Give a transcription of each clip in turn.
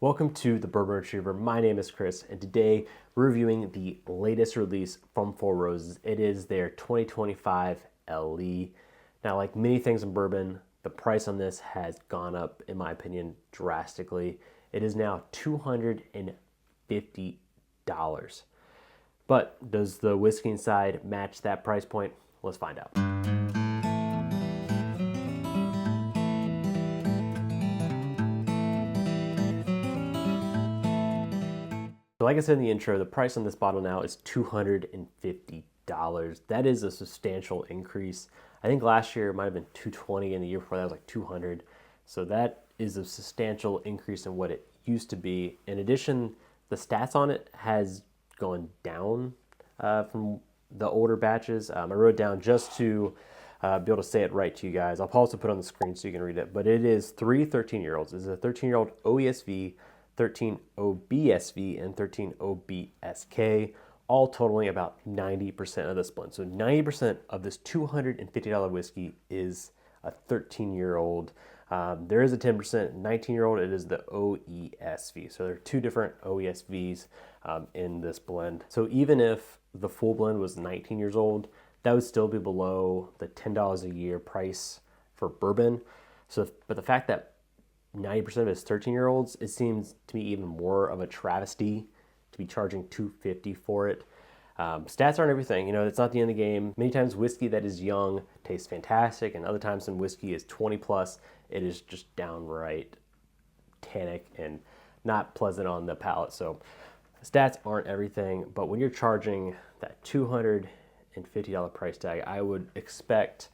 Welcome to the Bourbon Retriever. My name is Chris, and today we're reviewing the latest release from Four Roses. It is their 2025 LE. Now, like many things in bourbon, the price on this has gone up, in my opinion, drastically. It is now $250. But does the whiskey inside match that price point? Let's find out. So like I said in the intro, the price on this bottle now is $250. That is a substantial increase. I think last year it might have been $220, and the year before that was like $200. So that is a substantial increase in what it used to be. In addition, the stats on it has gone down from the older batches. I wrote it down just to be able to say it right to you guys. I'll also put it on the screen so you can read it. But it is three 13-year-olds. It's a 13-year-old OESV, 13 OBSV, and 13 OBSK, all totaling about 90% of this blend. So 90% of this $250 whiskey is a 13-year-old. There is a 10% 19-year-old. It is the OESV. So there are two different OESVs in this blend. So even if the full blend was 19 years old, that would still be below the $10 a year price for bourbon. So, but the fact that 90% of it is 13-year-olds, it seems to me even more of a travesty to be charging $250 for it. Stats aren't everything. You know, it's not the end of the game. Many times whiskey that is young tastes fantastic, and other times when whiskey is 20 plus, it is just downright tannic and not pleasant on the palate. So stats aren't everything, but when you're charging that $250 price tag, I would expect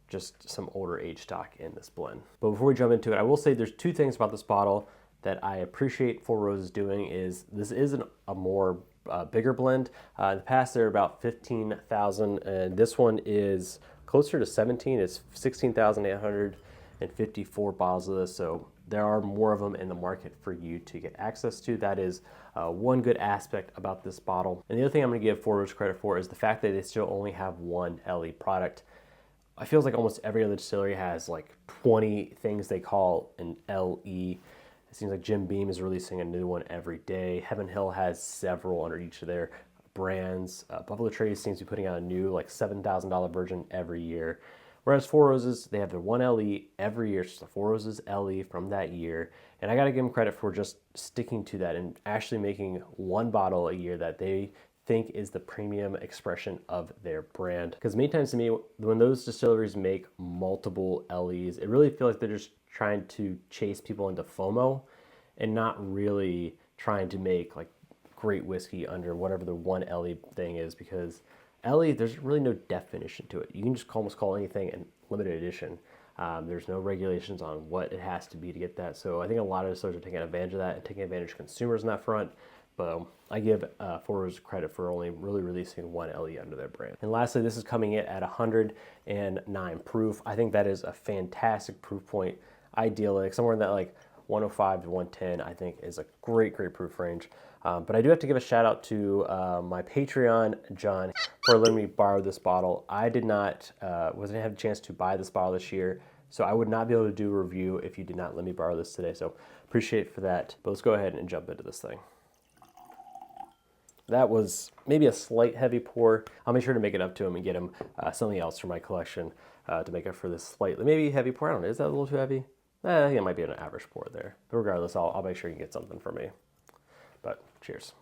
just some older age stock in this blend. But before we jump into it, I will say there's two things about this bottle that I appreciate Four Roses doing. Is this isn't a more bigger blend. In the past they're about 15,000, and this one is closer to 17. It's 16,854 bottles of this, so there are more of them in the market for you to get access to. That is one good aspect about this bottle. And the other thing I'm going to give Four Roses credit for is the fact that they still only have one LE product. It feels like almost every other distillery has like 20 things they call an LE. It seems like Jim Beam is releasing a new one every day. Heaven Hill has several under each of their brands. Buffalo Trace seems to be putting out a new like $7,000 version every year. Whereas Four Roses, they have their one LE every year. It's just the Four Roses LE from that year. And I got to give them credit for just sticking to that and actually making one bottle a year that they think is the premium expression of their brand. Because many times to me, when those distilleries make multiple LEs, it really feels like they're just trying to chase people into FOMO and not really trying to make like great whiskey under whatever the one LE thing is. Because LE, there's really no definition to it. You can just almost call anything a limited edition. There's no regulations on what it has to be to get that. So I think a lot of distillers are taking advantage of that and taking advantage of consumers in that front. But I give Four Roses credit for only really releasing one LE under their brand. And lastly, this is coming in at 109 proof. I think that is a fantastic proof point. Idyllic, somewhere in that like 105 to 110, I think is a great proof range. But I do have to give a shout out to my Patreon, John, for letting me borrow this bottle. I wasn't have a chance to buy this bottle this year, so I would not be able to do a review if you did not let me borrow this today. So appreciate it for that. But let's go ahead and jump into this thing. That was maybe a slight heavy pour. I'll make sure to make it up to him and get him something else from my collection to make up for this slightly, maybe heavy pour. I don't know, is that a little too heavy? I think it might be an average pour there. But regardless, I'll make sure you get something from me. But cheers.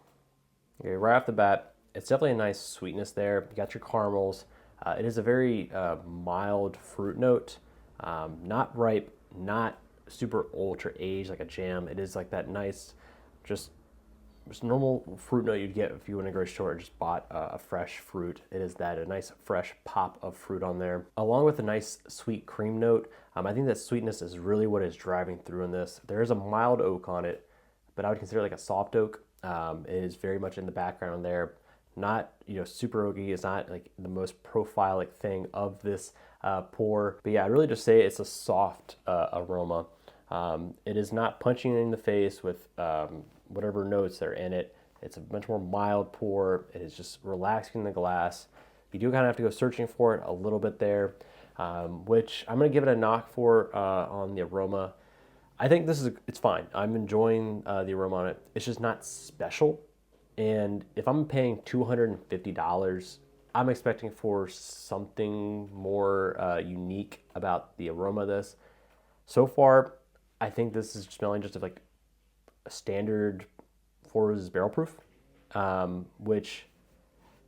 Okay, right off the bat, it's definitely a nice sweetness there. You got your caramels. It is a very mild fruit note. Not ripe, not super ultra aged like a jam. It is like that nice, just normal fruit note you'd get if you went to a grocery store and just bought a fresh fruit. It is that, a nice fresh pop of fruit on there, along with a nice sweet cream note. I think that sweetness is really what is driving through in this. There is a mild oak on it, but I would consider it like a soft oak. It is very much in the background there. Not, super oaky. It's not like the most profilic thing of this pour. But yeah, I really just say it's a soft aroma. It is not punching in the face with whatever notes that are in it. It's a much more mild pour. It is just relaxing the glass. You do kind of have to go searching for it a little bit there, which I'm going to give it a knock for on the aroma. I think it's fine. I'm enjoying the aroma on it. It's just not special. And if I'm paying $250, I'm expecting for something more unique about the aroma of this. So far, I think this is smelling just like a standard Four Roses barrel proof, which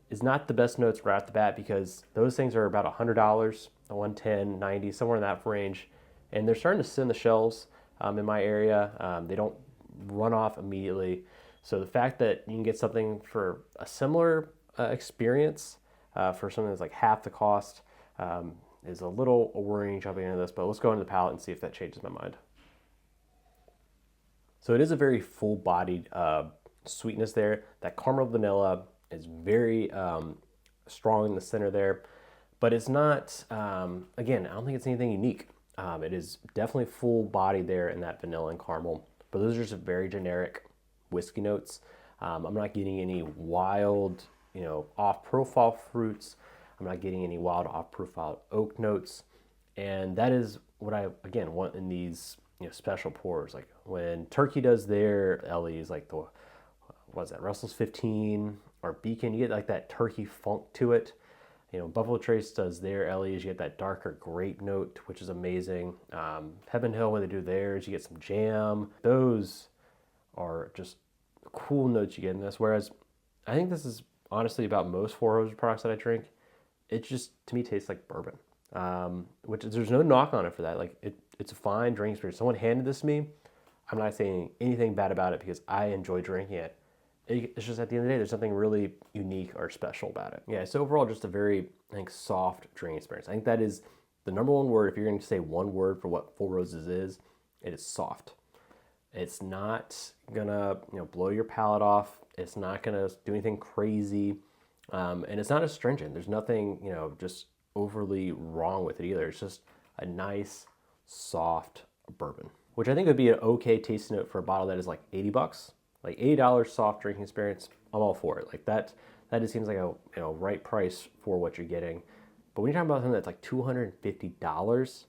is not the best notes right off the bat because those things are about $100, $110, $90, somewhere in that range. And they're starting to sit in the shelves in my area. They don't run off immediately. So the fact that you can get something for a similar experience for something that's like half the cost is a little worrying jumping into this, but let's go into the palate and see if that changes my mind. So it is a very full-bodied sweetness there. That caramel vanilla is very strong in the center there, but it's not, again, I don't think it's anything unique. It is definitely full-bodied there in that vanilla and caramel, but those are just very generic whiskey notes. I'm not getting any wild, off-profile fruits. I'm not getting any wild off-profile oak notes. And that is what I, again, want in these special pours. Like when Turkey does their LEs, like the, what is that, Russell's 15 or Beacon, you get like that turkey funk to it. Buffalo Trace does their LEs, you get that darker grape note, which is amazing. Heaven Hill, when they do theirs, you get some jam. Those are just cool notes you get in this. Whereas I think this is honestly about most Four Roses products that I drink. It just, to me, tastes like bourbon, which there's no knock on it for that. Like it's a fine drinking experience. Someone handed this to me. I'm not saying anything bad about it because I enjoy drinking it. It's just at the end of the day, there's something really unique or special about it. Yeah, so overall, just a very, I think, soft drinking experience. I think that is the number one word. If you're going to say one word for what Four Roses is, it is soft. It's not gonna, blow your palate off. It's not gonna do anything crazy, and it's not astringent. There's nothing, just overly wrong with it either. It's just a nice, soft bourbon, which I think would be an okay tasting note for a bottle that is like $80. Like $80 soft drinking experience, I'm all for it. Like that just seems like a right price for what you're getting. But when you're talking about something that's like $250,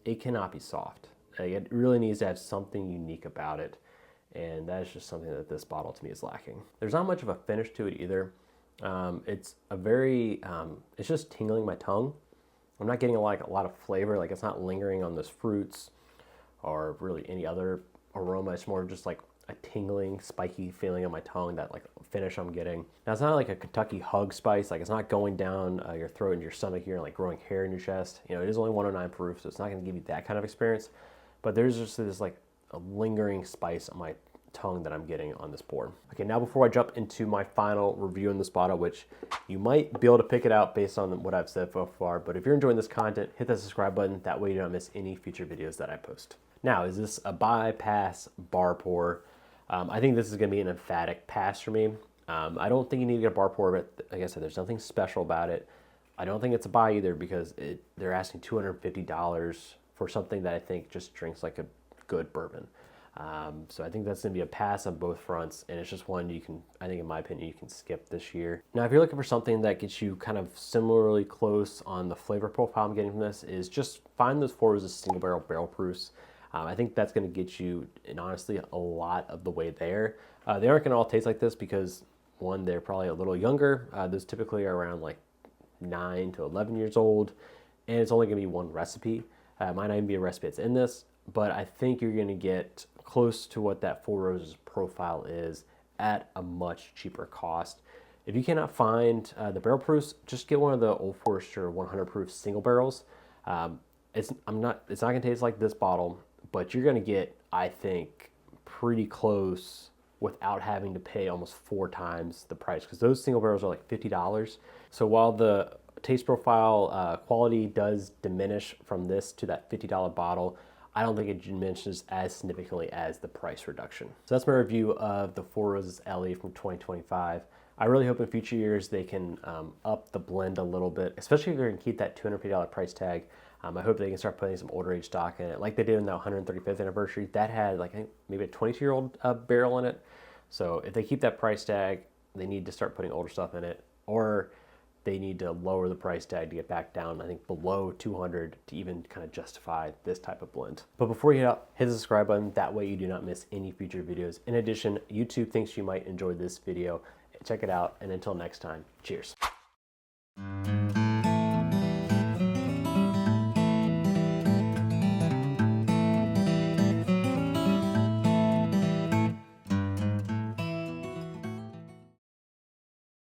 it cannot be soft. Like it really needs to have something unique about it, and that is just something that this bottle to me is lacking. There's not much of a finish to it either. It's a very, it's just tingling my tongue. I'm not getting a lot of flavor. Like it's not lingering on those fruits or really any other aroma. It's more just like a tingling, spiky feeling on my tongue, that like finish I'm getting. Now it's not like a Kentucky hug spice, like it's not going down your throat and your stomach here and like growing hair in your chest. It is only 109 proof, so it's not gonna give you that kind of experience. But there's just this like a lingering spice on my tongue that I'm getting on this pour. Okay, now before I jump into my final review in this bottle, which you might be able to pick it out based on what I've said so far, but if you're enjoying this content, hit that subscribe button. That way you don't miss any future videos that I post. Now, is this a buy, pass, bar pour? I think this is gonna be an emphatic pass for me. I don't think you need to get a bar pour, but like I said, there's nothing special about it. I don't think it's a buy either because they're asking $250 for something that I think just drinks like a good bourbon. So I think that's going to be a pass on both fronts, and it's just one you can, I think in my opinion, you can skip this year. Now, if you're looking for something that gets you kind of similarly close on the flavor profile I'm getting from this, is just find those Four Roses single barrel proofs. I think that's going to get you, and honestly, a lot of the way there. They aren't going to all taste like this because, one, they're probably a little younger. Those typically are around like 9 to 11 years old, and it's only going to be one recipe. It might not even be a recipe that's in this, but I think you're going to get close to what that Four Roses profile is at a much cheaper cost. If you cannot find the barrel proofs, just get one of the Old Forester 100 proof single barrels. It's not going to taste like this bottle, but you're going to get, I think, pretty close without having to pay almost 4 times the price, because those single barrels are like $50. So while the taste profile quality does diminish from this to that $50 bottle, I don't think it diminishes as significantly as the price reduction. So that's my review of the Four Roses LE from 2025. I really hope in future years they can up the blend a little bit, especially if they're going to keep that $250 price tag. I hope they can start putting some older age stock in it, like they did in the 135th anniversary. That had like, I think maybe a 22-year-old barrel in it. So if they keep that price tag, they need to start putting older stuff in it, or they need to lower the price tag to get back down, I think, below 200 to even kind of justify this type of blend. But before you head out, hit the subscribe button. That way you do not miss any future videos. In addition, YouTube thinks you might enjoy this video. Check it out, and until next time, cheers.